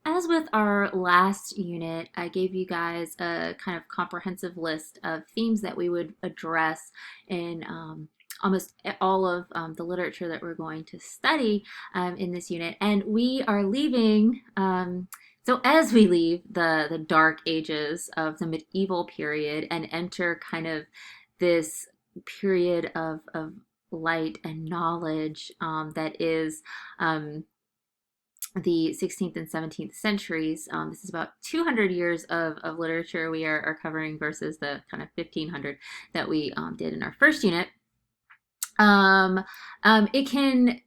As with our last unit, I gave you guys a kind of comprehensive list of themes that we would address in almost all of the literature that we're going to study in this unit. And we are leaving, so as we leave the dark ages of the medieval period and enter kind of this period of light and knowledge that is. The 16th and 17th centuries. This is about 200 years of literature we are covering versus the kind of 1500 that we did in our first unit. Um, it can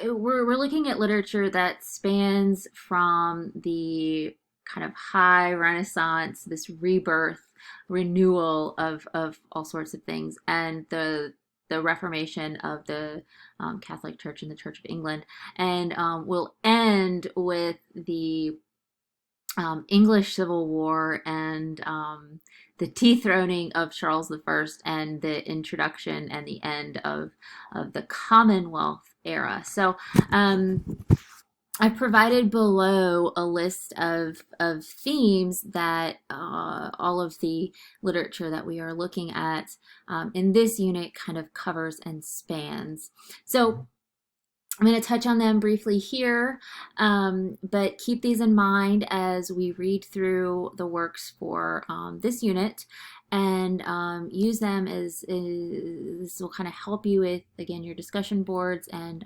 we're looking at literature that spans from the kind of high Renaissance, this rebirth, renewal of all sorts of things, and the Reformation of the Catholic Church and the Church of England, and we'll end with the English Civil War and the dethroning of Charles I and the introduction and the end of the Commonwealth era. So I've provided below a list of themes that all of the literature that we are looking at in this unit kind of covers and spans. So I'm going to touch on them briefly here, but keep these in mind as we read through the works for this unit and use them as this will kind of help you with, again, your discussion boards and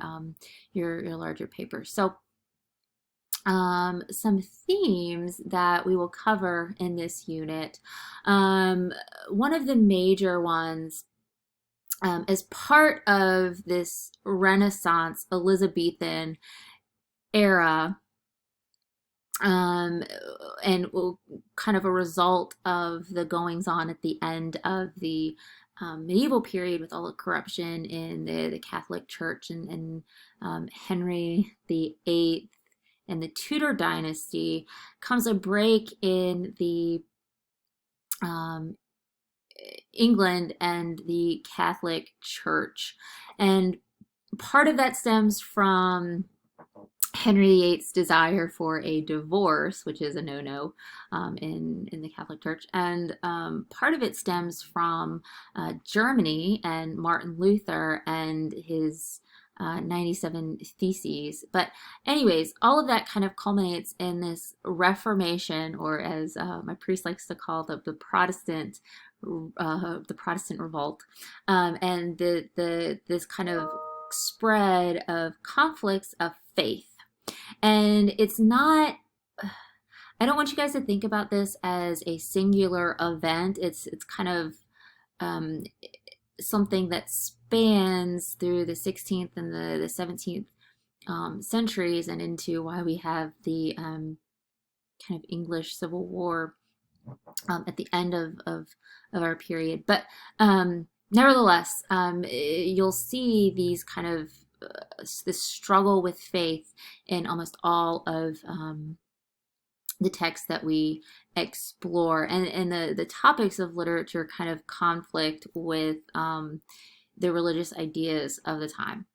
your larger papers. So some themes that we will cover in this unit. One of the major ones as part of this Renaissance Elizabethan era, and kind of a result of the goings on at the end of the medieval period with all the corruption in the Catholic Church and Henry VIII and the Tudor dynasty, comes a break in the England and the Catholic Church. And part of that stems from Henry VIII's desire for a divorce, which is a no-no in the Catholic Church, and part of it stems from Germany and Martin Luther and his 97 Theses. But anyways, all of that kind of culminates in this Reformation, or as my priest likes to call the Protestant revolt, and this kind of spread of conflicts of faith. And it's not, I don't want you guys to think about this as a singular event. It's kind of um, something that spans through the 16th and the 17th centuries and into why we have the kind of English Civil War at the end of our period. But nevertheless, you'll see these kind of this struggle with faith in almost all of the texts that we explore, and the topics of literature kind of conflict with the religious ideas of the time.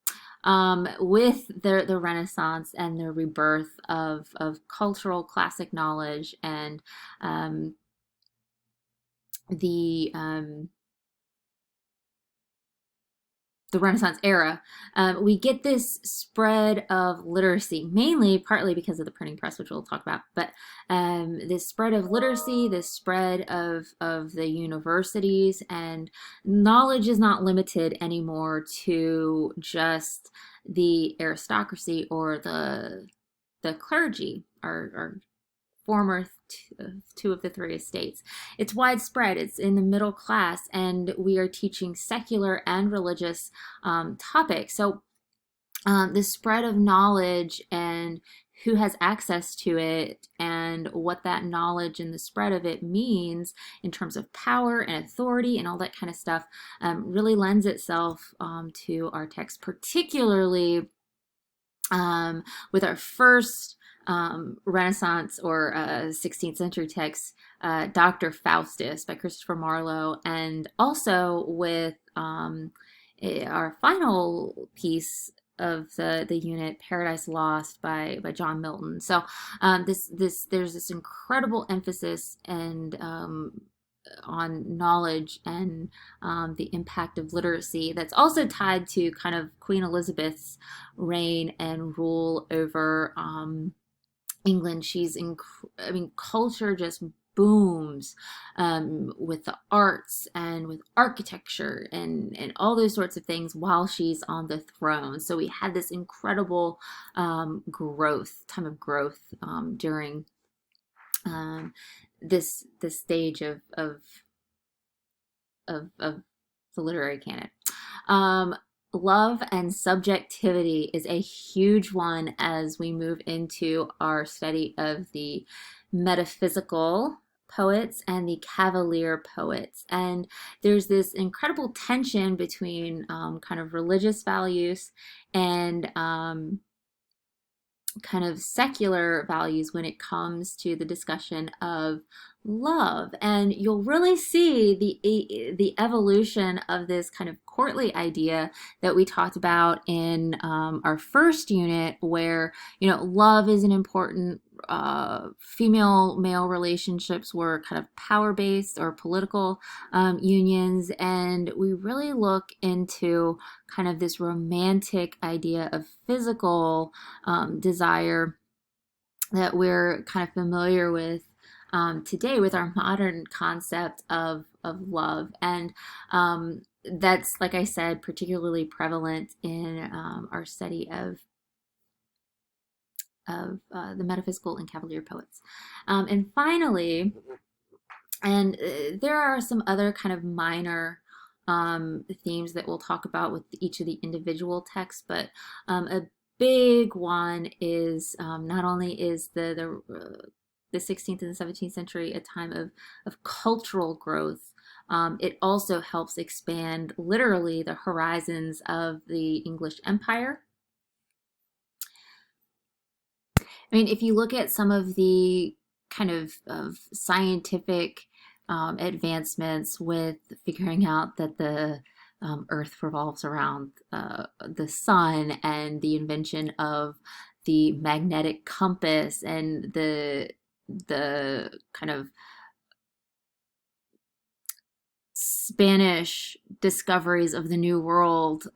With the Renaissance and the rebirth of cultural classic knowledge and the the Renaissance era, we get this spread of literacy, mainly partly because of the printing press, which we'll talk about, but this spread of literacy, this spread of the universities, and knowledge is not limited anymore to just the aristocracy or the clergy, or former two of the three estates. It's widespread, it's in the middle class, and we are teaching secular and religious topics. So the spread of knowledge and who has access to it and what that knowledge and the spread of it means in terms of power and authority and all that kind of stuff really lends itself to our text, particularly with our first Renaissance or 16th century text, Dr. Faustus by Christopher Marlowe, and also with our final piece, the unit, Paradise Lost by John Milton. So there's this incredible emphasis and on knowledge and the impact of literacy that's also tied to kind of Queen Elizabeth's reign and rule over England. I mean, culture just booms with the arts and with architecture and all those sorts of things while she's on the throne. So we had this incredible time of growth during um, this stage of the literary canon. Um, Love and subjectivity is a huge one as we move into our study of the metaphysical poets and the cavalier poets. And there's this incredible tension between kind of religious values and kind of secular values when it comes to the discussion of love. And you'll really see the evolution of this kind of courtly idea that we talked about in our first unit, where love is an important female male relationships were kind of power based or political unions, and we really look into kind of this romantic idea of physical desire that we're kind of familiar with today with our modern concept of love. And that's, like I said, particularly prevalent in our study of the metaphysical and cavalier poets. And finally, and there are some other kind of minor themes that we'll talk about with each of the individual texts, but a big one is not only is the 16th and the 17th century a time of cultural growth, it also helps expand literally the horizons of the English Empire. I mean, if you look at some of the kind of scientific advancements with figuring out that the Earth revolves around the sun, and the invention of the magnetic compass, and the kind of Spanish discoveries of the New World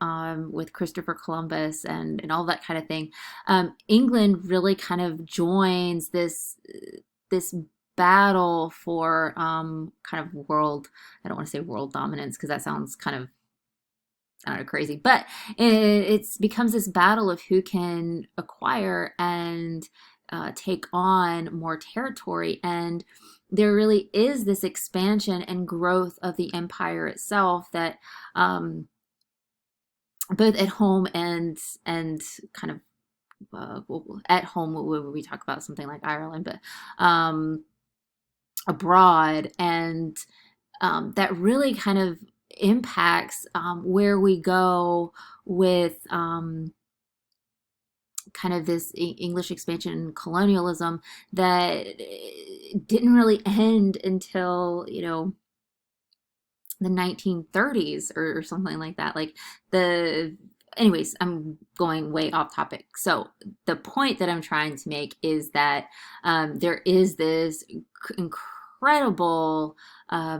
with Christopher Columbus and all that kind of thing, England really kind of joins this battle for kind of world. I don't want to say world dominance because that sounds kind of, I don't know, crazy, but it becomes this battle of who can acquire and take on more territory. And there really is this expansion and growth of the empire itself that both at home and kind of at home we talk about something like Ireland, but abroad, and that really kind of impacts where we go with kind of this English expansion and colonialism that didn't really end until the 1930s or something like that. Anyways, I'm going way off topic. So the point that I'm trying to make is that there is this incredible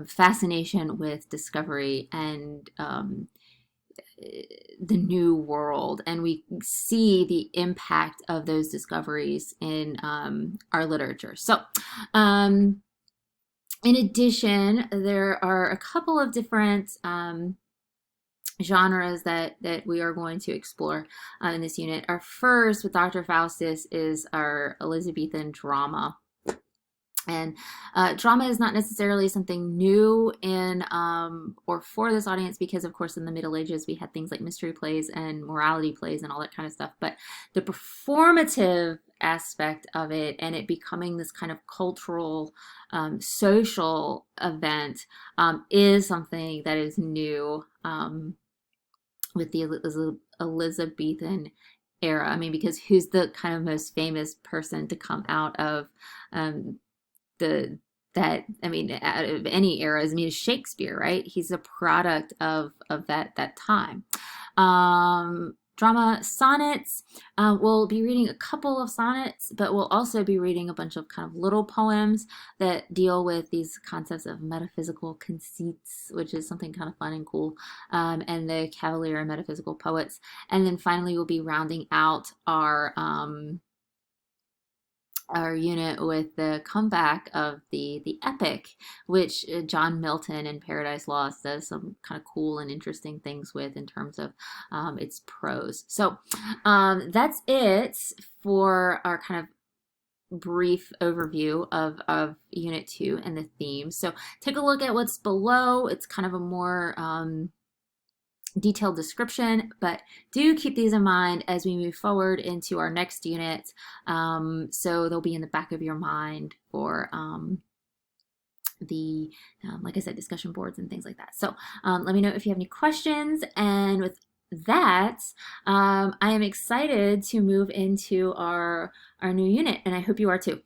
fascination with discovery and the new world, and we see the impact of those discoveries in our literature. So in addition, there are a couple of different genres that we are going to explore in this unit. Our first with Dr. Faustus is our Elizabethan drama. And drama is not necessarily something new in or for this audience, because of course in the Middle Ages we had things like mystery plays and morality plays and all that kind of stuff. But the performative aspect of it, and it becoming this kind of cultural social event, is something that is new with the Elizabethan era. I mean, because who's the kind of most famous person to come out of out of any eras, I mean, Shakespeare, right? He's a product of that time. drama sonnets. We'll be reading a couple of sonnets, but we'll also be reading a bunch of kind of little poems that deal with these concepts of metaphysical conceits, which is something kind of fun and cool, and the Cavalier and Metaphysical Poets. And then finally, we'll be rounding out our unit with the comeback of the epic, which John Milton in Paradise Lost does some kind of cool and interesting things with in terms of its prose. So that's it for our kind of brief overview of Unit 2 and the themes. So take a look at what's below. It's kind of a more detailed description, but do keep these in mind as we move forward into our next unit. So they'll be in the back of your mind for the, like I said, discussion boards and things like that. So let me know if you have any questions. And with that, I am excited to move into our new unit, and I hope you are too.